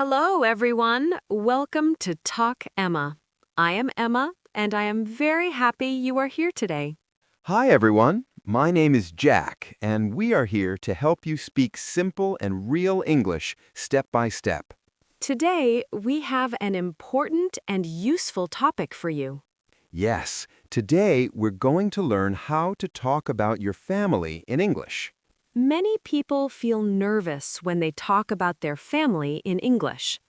Hello, everyone. Welcome to Talk Emma. I am Emma, and I am very happy you are here today. Hi, everyone. My name is Jack, and we are here to help you speak simple and real English step by step. Today, we have an important and useful topic for you. Yes, today we're going to learn how to talk about your family in English. Many people feel nervous when they talk about their family in English.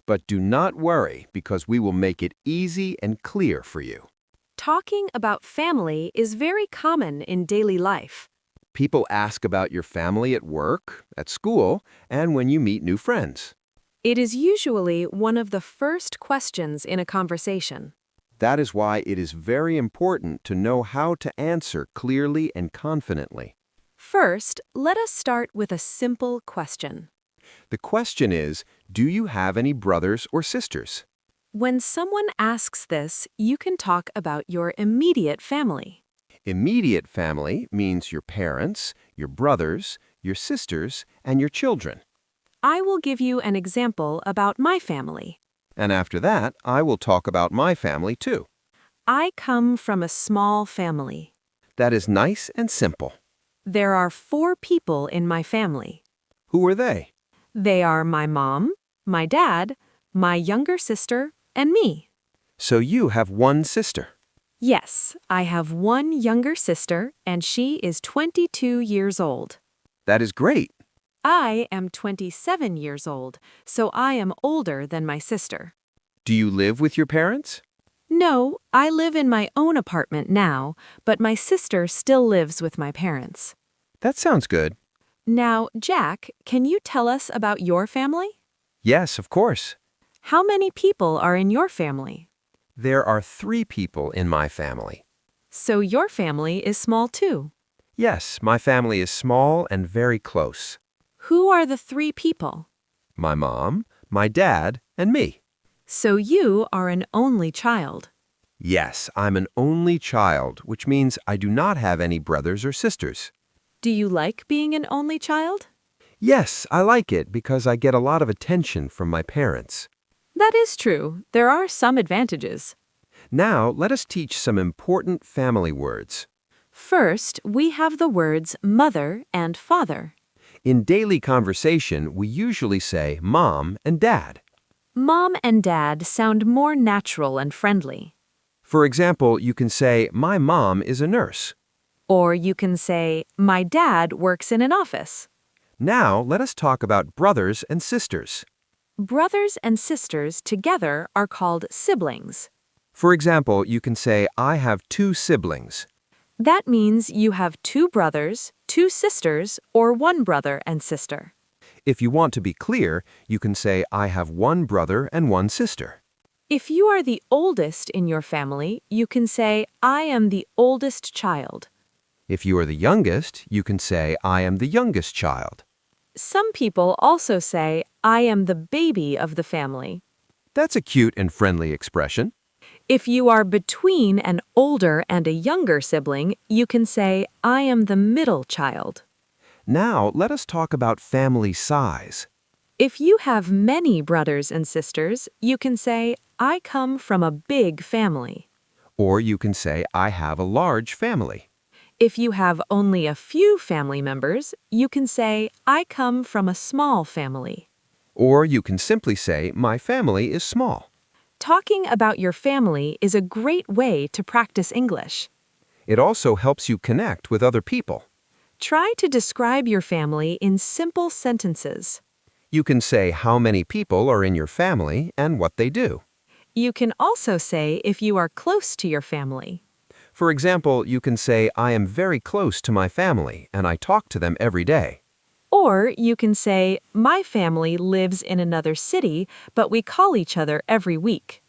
But do not worry, because we will make it easy and clear for you. Talking about family is very common in daily life. People ask about your family at work, at school, and when you meet new friends. It is usually one of the first questions in a conversation. That is why it is very important to know how to answer clearly and confidently. First, let us start with a simple question. The question is, do you have any brothers or sisters? When someone asks this, you can talk about your immediate family. Immediate family means your parents, your brothers, your sisters, and your children. I will give you an example about my family. And after that, I will talk about my family too. I come from a small family. That is nice and simple. There are 4 people in my family. Who are they? They are my mom, my dad, my younger sister, and me. So you have one sister. Yes, I have one younger sister, and she is 22 years old. That is great. I am 27 years old, so I am older than my sister. Do you live with your parents? No, I live in my own apartment now, but my sister still lives with my parents. That sounds good. Now, Jack, can you tell us about your family? Yes, of course. How many people are in your family? There are 3 people in my family. So your family is small too. Yes, my family is small and very close. Who are the 3 people? My mom, my dad, and me. So you are an only child. Yes, I'm an only child, which means I do not have any brothers or sisters. Do you like being an only child? Yes, I like it because I get a lot of attention from my parents. That is true. There are some advantages. Now, let us teach some important family words. First, we have the words mother and father. In daily conversation, we usually say mom and dad. Mom and dad sound more natural and friendly. For example, you can say, my mom is a nurse. Or you can say, my dad works in an office. Now, let us talk about brothers and sisters. Brothers and sisters together are called siblings. For example, you can say, I have 2 siblings. That means you have 2 brothers, 2 sisters, or 1 brother and sister. If you want to be clear, you can say, I have 1 brother and 1 sister. If you are the oldest in your family, you can say, I am the oldest child. If you are the youngest, you can say, I am the youngest child. Some people also say, I am the baby of the family. That's a cute and friendly expression. If you are between an older and a younger sibling, you can say, I am the middle child. Now, let us talk about family size. If you have many brothers and sisters, you can say, I come from a big family. Or you can say, I have a large family. If you have only a few family members, you can say, I come from a small family. Or you can simply say, my family is small. Talking about your family is a great way to practice English. It also helps you connect with other people. Try to describe your family in simple sentences. You can say how many people are in your family and what they do. You can also say if you are close to your family. For example, you can say, I am very close to my family and I talk to them every day. Or you can say, my family lives in another city, but we call each other every week.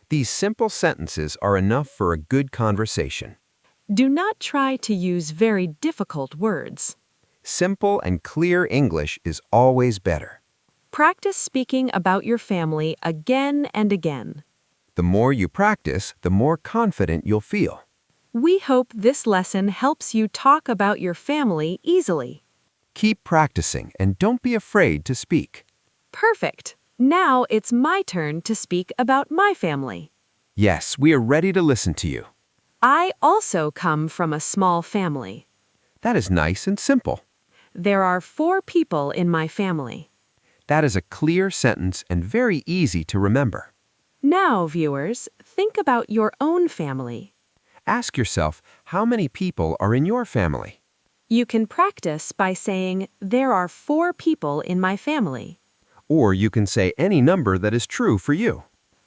These simple sentences are enough for a good conversation. Do not try to use very difficult words. Simple and clear English is always better. Practice speaking about your family again and again. The more you practice, the more confident you'll feel. We hope this lesson helps you talk about your family easily. Keep practicing and don't be afraid to speak. Perfect! Now it's my turn to speak about my family. Yes, we are ready to listen to you. I also come from a small family. That is nice and simple. There are 4 people in my family. That is a clear sentence and very easy to remember. Now, viewers, think about your own family. Ask yourself, how many people are in your family? You can practice by saying, there are 4 people in my family. Or you can say any number that is true for you.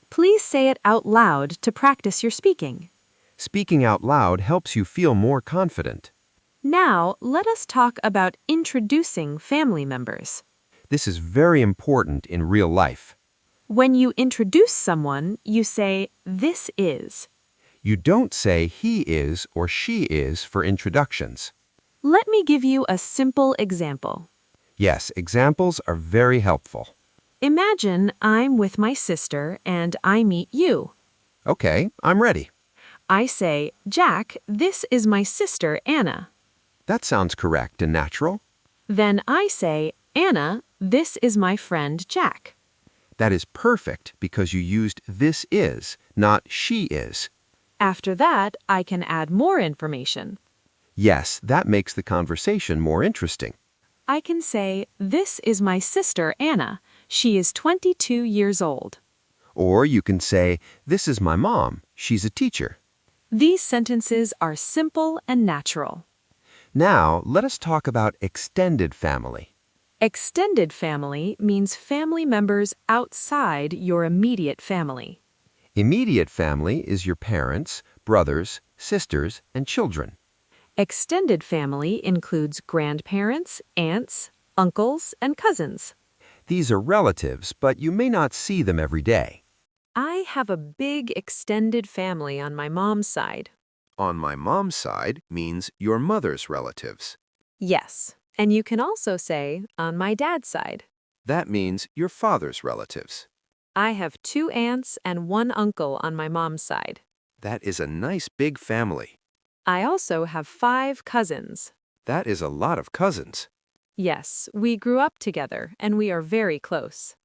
Please say it out loud to practice your speaking. Speaking out loud helps you feel more confident. Now, let us talk about introducing family members. This is very important in real life. When you introduce someone, you say, this is. You don't say he is or she is for introductions. Let me give you a simple example. Yes, examples are very helpful. Imagine I'm with my sister and I meet you. Okay, I'm ready. I say, Jack, this is my sister Anna. That sounds correct and natural. Then I say, Anna, this is my friend Jack. That is perfect because you used this is, not she is. After that, I can add more information. Yes, that makes the conversation more interesting. I can say, this is my sister Anna. She is 22 years old. Or you can say, this is my mom. She's a teacher. These sentences are simple and natural. Now, let us talk about extended family. Extended family means family members outside your immediate family. Immediate family is your parents, brothers, sisters, and children. Extended family includes grandparents, aunts, uncles, and cousins. These are relatives, but you may not see them every day. I have a big extended family on my mom's side. On my mom's side means your mother's relatives. Yes, and you can also say on my dad's side. That means your father's relatives. I have 2 aunts and 1 uncle on my mom's side. That is a nice big family. I also have 5 cousins. That is a lot of cousins. Yes, we grew up together and we are very close.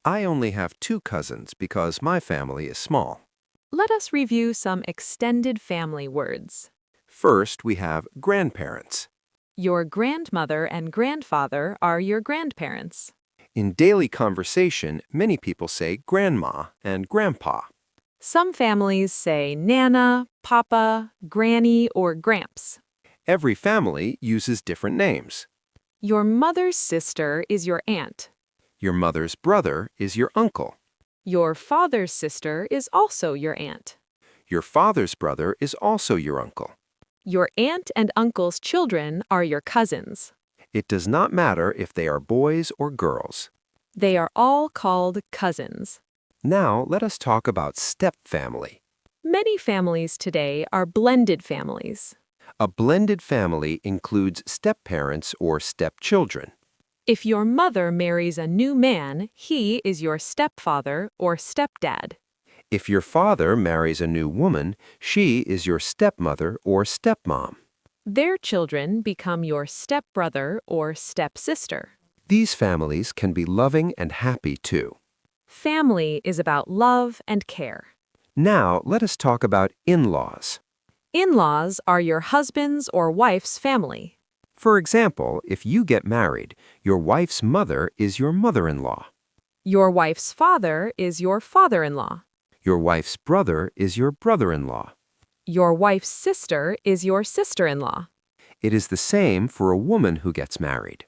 I only have 2 cousins because my family is small. Let us review some extended family words. First, we have grandparents. Your grandmother and grandfather are your grandparents. In daily conversation, many people say grandma and grandpa. Some families say Nana, Papa, Granny, or Gramps. Every family uses different names. Your mother's sister is your aunt. Your mother's brother is your uncle. Your father's sister is also your aunt. Your father's brother is also your uncle. Your aunt and uncle's children are your cousins. It does not matter if they are boys or girls. They are all called cousins. Now, let us talk about stepfamily. Many families today are blended families. A blended family includes stepparents or stepchildren. If your mother marries a new man, he is your stepfather or stepdad. If your father marries a new woman, she is your stepmother or stepmom. Their children become your stepbrother or stepsister. These families can be loving and happy too. Family is about love and care. Now, let us talk about in-laws. In-laws are your husband's or wife's family. For example, if you get married, your wife's mother is your mother-in-law. Your wife's father is your father-in-law. Your wife's brother is your brother-in-law. Your wife's sister is your sister-in-law. It is the same for a woman who gets married.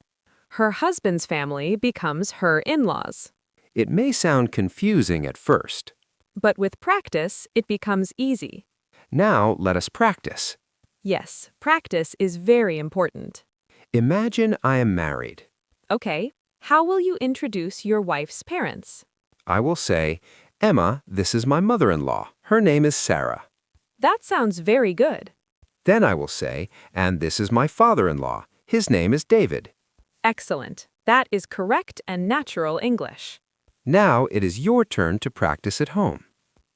Her husband's family becomes her in-laws. It may sound confusing at first. But with practice, it becomes easy. Now, let us practice. Yes, practice is very important. Imagine I am married. Okay, how will you introduce your wife's parents? I will say, Emma, this is my mother-in-law. Her name is Sarah. That sounds very good. Then I will say, and this is my father-in-law. His name is David. Excellent. That is correct and natural English. Now it is your turn to practice at home.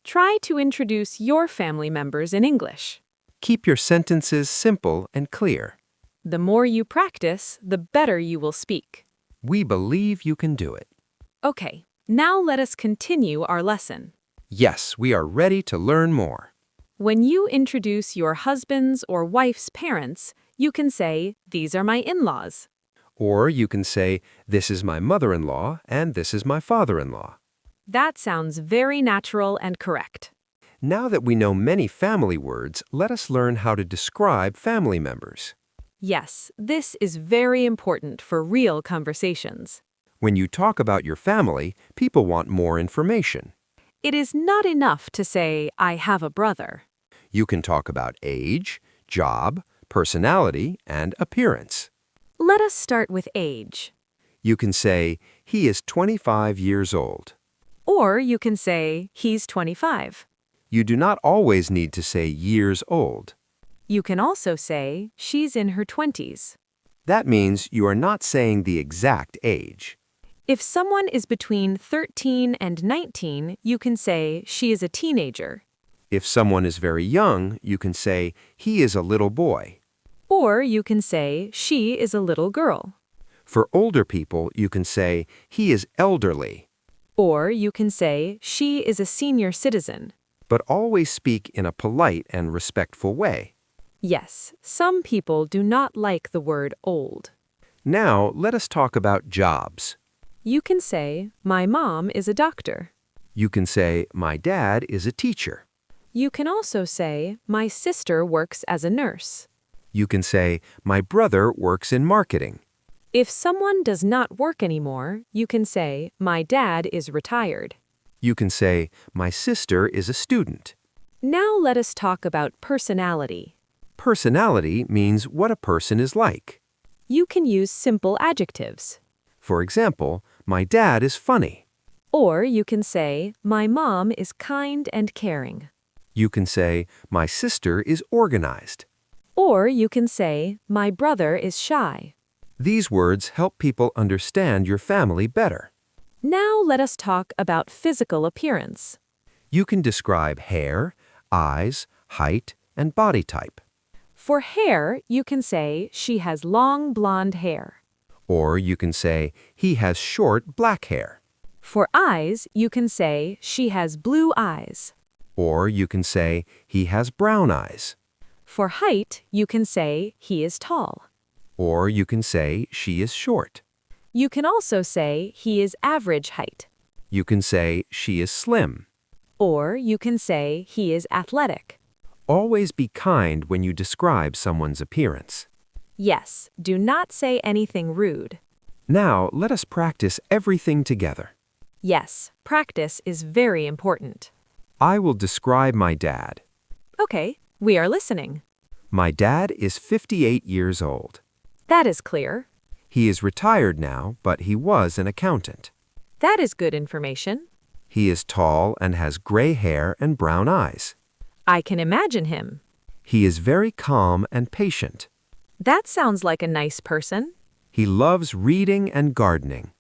Try to introduce your family members in English. Keep your sentences simple and clear. The more you practice, the better you will speak. We believe you can do it. Okay, Now let us continue our lesson. Yes, we are ready to learn more. When you introduce your husband's or wife's parents, you can say, "These are my in-laws." Or you can say, this is my mother-in-law and this is my father-in-law. That sounds very natural and correct. Now that we know many family words, let us learn how to describe family members. Yes, this is very important for real conversations. When you talk about your family, people want more information. It is not enough to say, "I have a brother." You can talk about age, job, personality, and appearance. Let us start with age. You can say, he is 25 years old. Or you can say, "He's 25." You do not always need to say years old. You can also say, "She's in her 20s." That means you are not saying the exact age. If someone is between 13 and 19, you can say, "She is a teenager." If someone is very young, you can say, he is a little boy. Or you can say, "She is a little girl." For older people, you can say, he is elderly. Or you can say, "She is a senior citizen." But always speak in a polite and respectful way. Yes, some people do not like the word old. Now, let us talk about jobs. You can say, "My mom is a doctor." You can say, my dad is a teacher. You can also say, "My sister works as a nurse." You can say, my brother works in marketing. If someone does not work anymore, you can say, "My dad is retired." You can say, my sister is a student. Now let us talk about personality. Personality means what a person is like. You can use simple adjectives. For example, my dad is funny. Or you can say, "My mom is kind and caring." You can say, my sister is organized. Or you can say, "My brother is shy." These words help people understand your family better. Now let us talk about physical appearance. You can describe hair, eyes, height, and body type. For hair, you can say, "She has long blonde hair." Or you can say, he has short black hair. For eyes, you can say, "She has blue eyes." Or you can say, he has brown eyes. For height, you can say, "He is tall." Or you can say, she is short. You can also say, "He is average height." You can say, she is slim. Or you can say, "He is athletic." Always be kind when you describe someone's appearance. Yes, do not say anything rude. Now, let us practice everything together. Yes, practice is very important. I will describe my dad. Okay, we are listening. My dad is 58 years old. That is clear. He is retired now, but he was an accountant. That is good information. He is tall and has gray hair and brown eyes. I can imagine him. He is very calm and patient. That sounds like a nice person. He loves reading and gardening.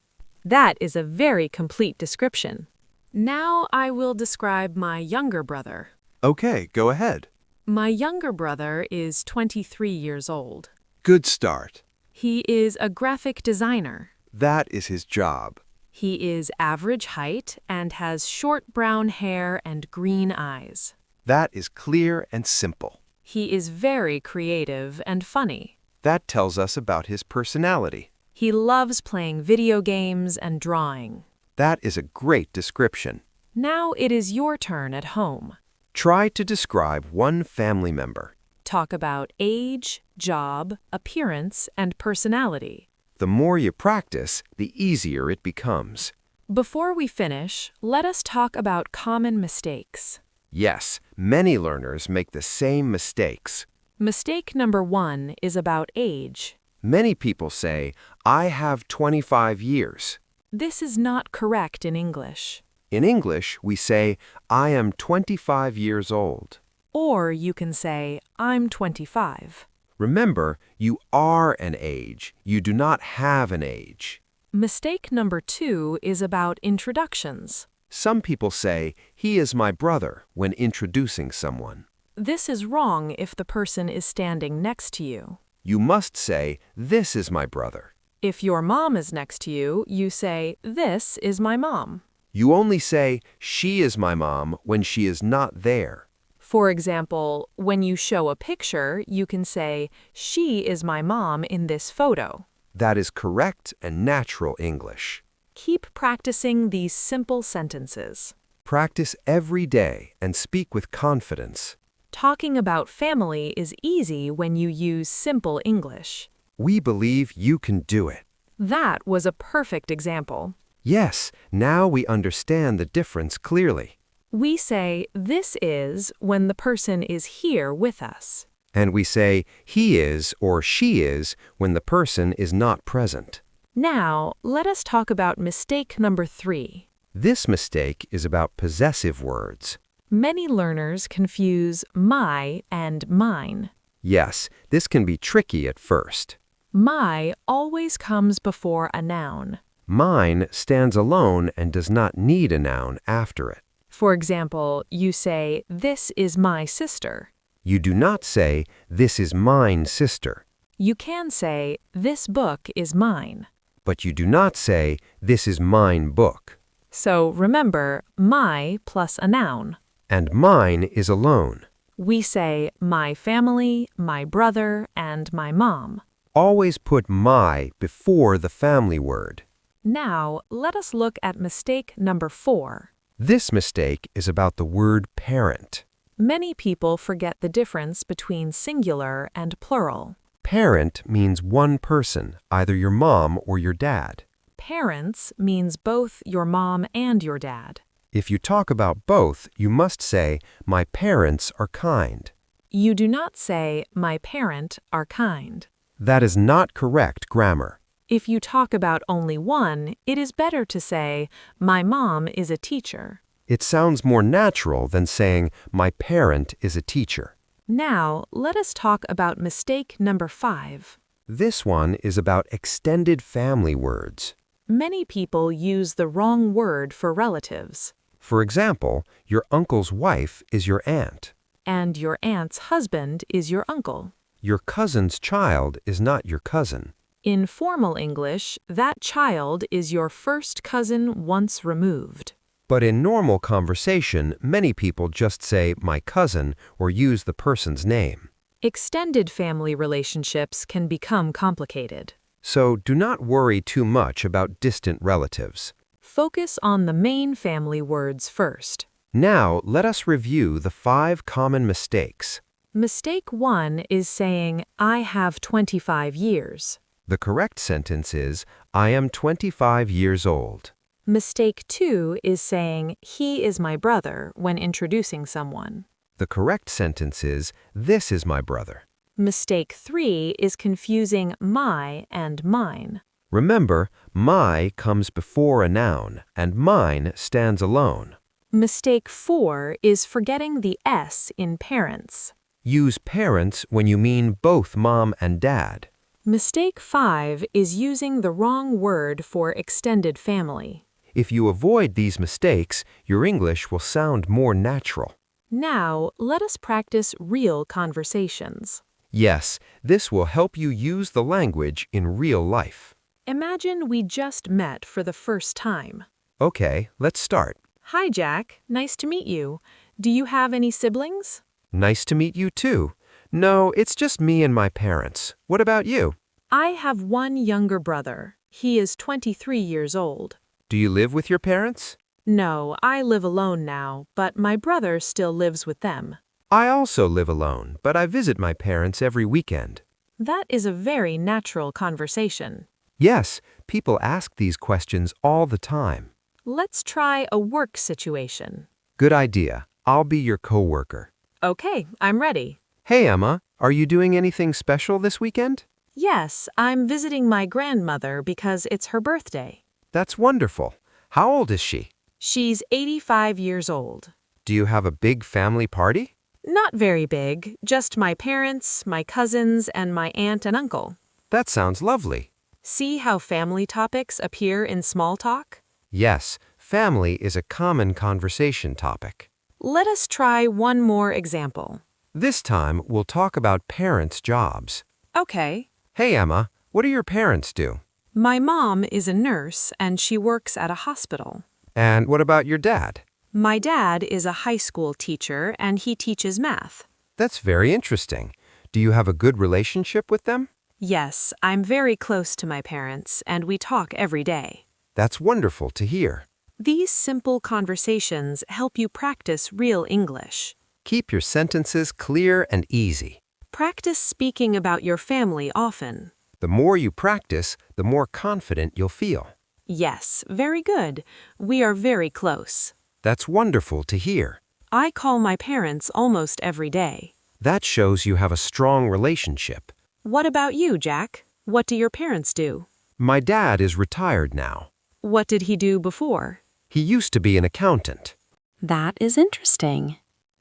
That is a very complete description. Now I will describe my younger brother. Okay, go ahead. My younger brother is 23 years old. Good start. He is a graphic designer. That is his job. He is average height and has short brown hair and green eyes. That is clear and simple. He is very creative and funny. That tells us about his personality. He loves playing video games and drawing. That is a great description. Now it is your turn at home. Try to describe one family member. Talk about age, job, appearance, and personality. The more you practice, the easier it becomes. Before we finish, let us talk about common mistakes. Yes, many learners make the same mistakes. Mistake number 1 is about age. Many people say, I have 25 years. This is not correct in English. In English, we say, I am 25 years old. Or you can say, "I'm 25. Remember, you are an age. You do not have an age. Mistake number 2 is about introductions. Some people say, he is my brother, when introducing someone. This is wrong if the person is standing next to you. You must say, this is my brother. If your mom is next to you, you say, "This is my mom." You only say, she is my mom when she is not there. For example, when you show a picture, you can say, she is my mom in this photo. That is correct and natural English. Keep practicing these simple sentences. Practice every day and speak with confidence. Talking about family is easy when you use simple English. We believe you can do it. That was a perfect example. Yes, now we understand the difference clearly. We say this is when the person is here with us. And we say he is or she is when the person is not present. Now, let us talk about mistake number 3. This mistake is about possessive words. Many learners confuse my and mine. Yes, this can be tricky at first. My always comes before a noun. Mine stands alone and does not need a noun after it. For example, you say, this is my sister. You do not say, this is mine sister. You can say, this book is mine. But you do not say, this is mine book. So remember, my plus a noun. And mine is alone. We say, my family, my brother, and my mom. Always put my before the family word. Now, let us look at mistake number 4. This mistake is about the word parent. Many people forget the difference between singular and plural. Parent means one person, either your mom or your dad. Parents means both your mom and your dad. If you talk about both, you must say, my parents are kind. You do not say, my parent are kind. That is not correct grammar. If you talk about only one, it is better to say, my mom is a teacher. It sounds more natural than saying, my parent is a teacher. Now, let us talk about mistake number 5. This one is about extended family words. Many people use the wrong word for relatives. For example, your uncle's wife is your aunt. And your aunt's husband is your uncle. Your cousin's child is not your cousin. In formal English, that child is your first cousin once removed. But in normal conversation, many people just say my cousin or use the person's name. Extended family relationships can become complicated. So do not worry too much about distant relatives. Focus on the main family words first. Now let us review the 5 common mistakes. Mistake 1 is saying, I have 25 years. The correct sentence is, I am 25 years old. Mistake 2 is saying, he is my brother when introducing someone. The correct sentence is, this is my brother. Mistake 3 is confusing my and mine. Remember, my comes before a noun, and mine stands alone. Mistake 4 is forgetting the S in parents. Use parents when you mean both mom and dad. Mistake 5 is using the wrong word for extended family. If you avoid these mistakes, your English will sound more natural. Now, let us practice real conversations. Yes, this will help you use the language in real life. Imagine we just met for the first time. Okay, let's start. Hi, Jack. Nice to meet you. Do you have any siblings? Nice to meet you too. No, it's just me and my parents. What about you? I have one younger brother. He is 23 years old. Do you live with your parents? No, I live alone now, but my brother still lives with them. I also live alone, but I visit my parents every weekend. That is a very natural conversation. Yes, people ask these questions all the time. Let's try a work situation. Good idea. I'll be your coworker. Okay, I'm ready. Hey, Emma, are you doing anything special this weekend? Yes, I'm visiting my grandmother because it's her birthday. That's wonderful. How old is she? She's 85 years old. Do you have a big family party? Not very big, just my parents, my cousins, and my aunt and uncle. That sounds lovely. See how family topics appear in small talk? Yes, family is a common conversation topic. Let us try one more example. This time, we'll talk about parents' jobs. Okay. Hey, Emma, what do your parents do? My mom is a nurse and she works at a hospital. And what about your dad? My dad is a high school teacher and he teaches math. That's very interesting. Do you have a good relationship with them? Yes, I'm very close to my parents and we talk every day. That's wonderful to hear. These simple conversations help you practice real English. Keep your sentences clear and easy. Practice speaking about your family often. The more you practice, the more confident you'll feel. Yes, very good. We are very close. That's wonderful to hear. I call my parents almost every day. That shows you have a strong relationship. What about you, Jack? What do your parents do? My dad is retired now. What did he do before? He used to be an accountant. That is interesting.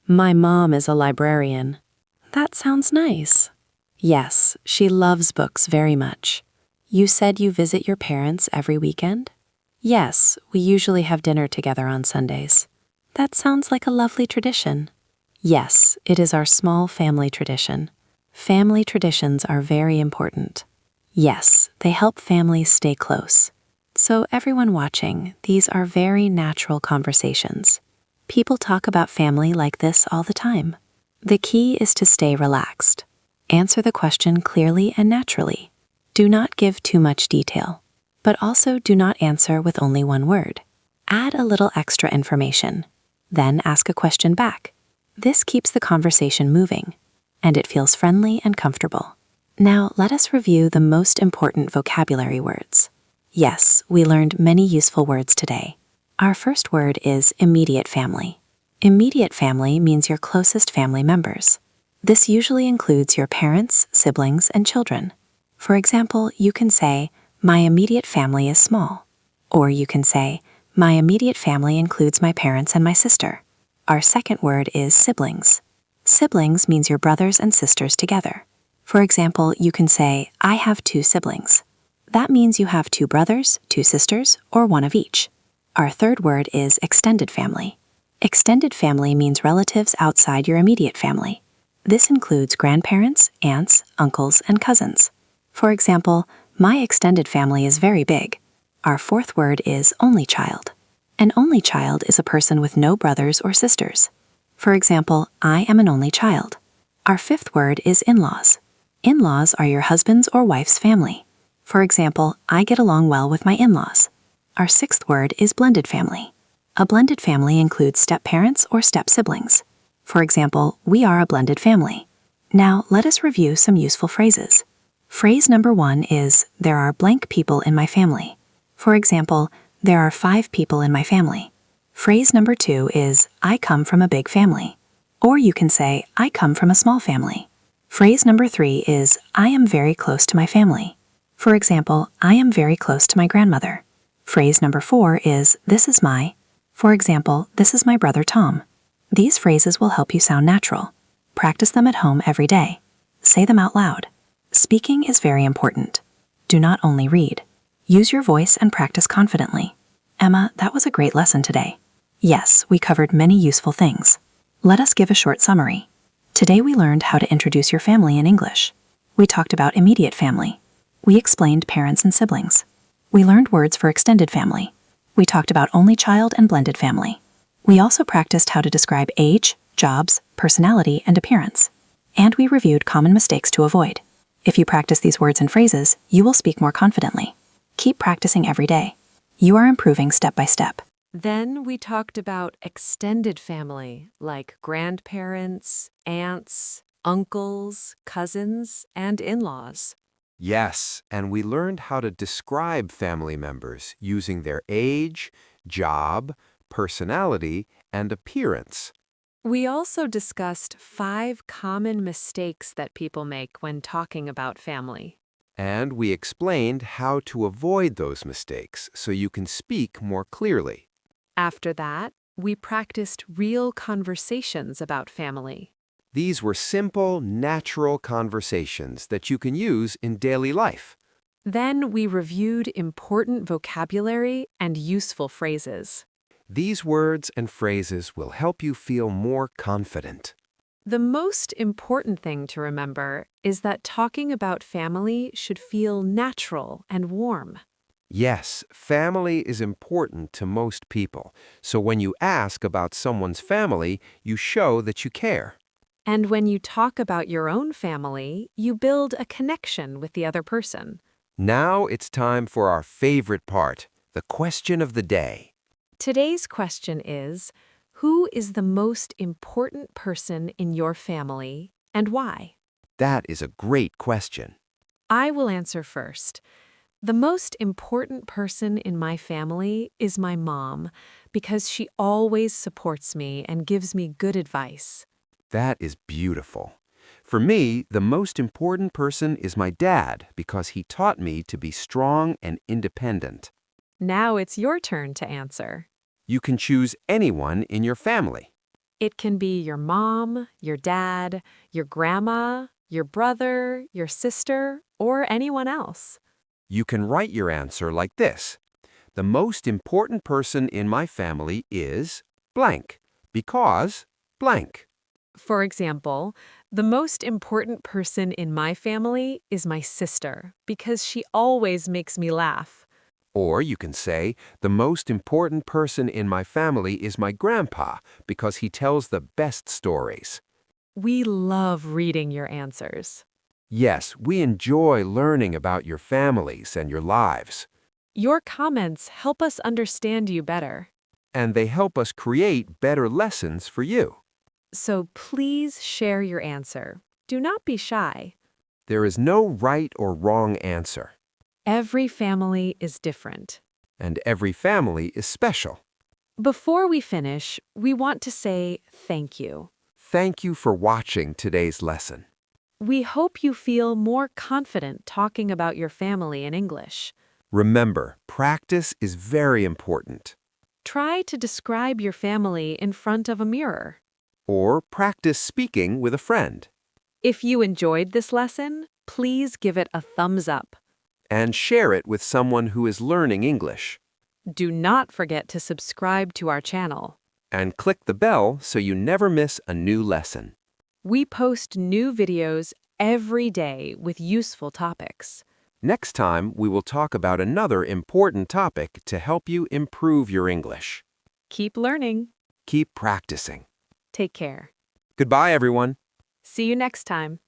My mom is a librarian. That sounds nice. Yes, she loves books very much. You said you visit your parents every weekend? Yes, we usually have dinner together on Sundays. That sounds like a lovely tradition. Yes, it is our small family tradition. Family traditions are very important. Yes, they help families stay close. So everyone watching, these are very natural conversations. People talk about family like this all the time. The key is to stay relaxed. Answer the question clearly and naturally. Do not give too much detail, but also do not answer with only one word. Add a little extra information. Then ask a question back. This keeps the conversation moving, and it feels friendly and comfortable. Now let us review the most important vocabulary words. Yes, we learned many useful words today. Our first word is immediate family. Immediate family means your closest family members. This usually includes your parents, siblings, and children. For example, you can say, my immediate family is small. Or you can say, my immediate family includes my parents and my sister. Our second word is siblings. Siblings means your brothers and sisters together. For example, you can say, I have 2 siblings. That means you have 2 brothers, 2 sisters, or one of each. Our third word is extended family. Extended family means relatives outside your immediate family. This includes grandparents, aunts, uncles, and cousins. For example, my extended family is very big. Our fourth word is only child. An only child is a person with no brothers or sisters. For example, I am an only child. Our fifth word is in-laws. In-laws are your husband's or wife's family. For example, I get along well with my in-laws. Our sixth word is blended family. A blended family includes step-parents or step-siblings. For example, we are a blended family. Now, let us review some useful phrases. Phrase number 1 is, there are blank people in my family. For example, there are 5 people in my family. Phrase number 2 is, I come from a big family. Or you can say, I come from a small family. Phrase number 3 is, I am very close to my family. For example, I am very close to my grandmother. Phrase number 4 is, this is my. For example, this is my brother Tom. These phrases will help you sound natural. Practice them at home every day. Say them out loud. Speaking is very important. Do not only read. Use your voice and practice confidently. Emma, that was a great lesson today. Yes, we covered many useful things. Let us give a short summary. Today we learned how to introduce your family in English. We talked about immediate family. We explained parents and siblings. We learned words for extended family. We talked about only child and blended family. We also practiced how to describe age, jobs, personality, and appearance. And we reviewed common mistakes to avoid. If you practice these words and phrases, you will speak more confidently. Keep practicing every day. You are improving step by step. Then we talked about extended family, like grandparents, aunts, uncles, cousins, and in-laws. Yes, and we learned how to describe family members using their age, job, personality, and appearance. We also discussed 5 common mistakes that people make when talking about family. And we explained how to avoid those mistakes so you can speak more clearly. After that, we practiced real conversations about family. These were simple, natural conversations that you can use in daily life. Then we reviewed important vocabulary and useful phrases. These words and phrases will help you feel more confident. The most important thing to remember is that talking about family should feel natural and warm. Yes, family is important to most people. So when you ask about someone's family, you show that you care. And when you talk about your own family, you build a connection with the other person. Now it's time for our favorite part, the question of the day. Today's question is, who is the most important person in your family and why? That is a great question. I will answer first. The most important person in my family is my mom because she always supports me and gives me good advice. That is beautiful. For me, the most important person is my dad because he taught me to be strong and independent. Now it's your turn to answer. You can choose anyone in your family. It can be your mom, your dad, your grandma, your brother, your sister, or anyone else. You can write your answer like this. The most important person in my family is blank because blank. For example, the most important person in my family is my sister because she always makes me laugh. Or you can say, the most important person in my family is my grandpa because he tells the best stories. We love reading your answers. Yes, we enjoy learning about your families and your lives, Your comments help us understand you better. and they help us create better lessons for you. So please share your answer. Do not be shy. There is no right or wrong answer, Every family is different. and every family is special. Before we finish, we want to say thank you. Thank you for watching today's lesson. We hope you feel more confident talking about your family in English. Remember, practice is very important. Try to describe your family in front of a mirror. Or practice speaking with a friend. If you enjoyed this lesson, please give it a thumbs up. And share it with someone who is learning English. Do not forget to subscribe to our channel. And click the bell so you never miss a new lesson. We post new videos every day with useful topics. Next time, we will talk about another important topic to help you improve your English. Keep learning. Keep practicing. Take care. Goodbye, everyone. See you next time.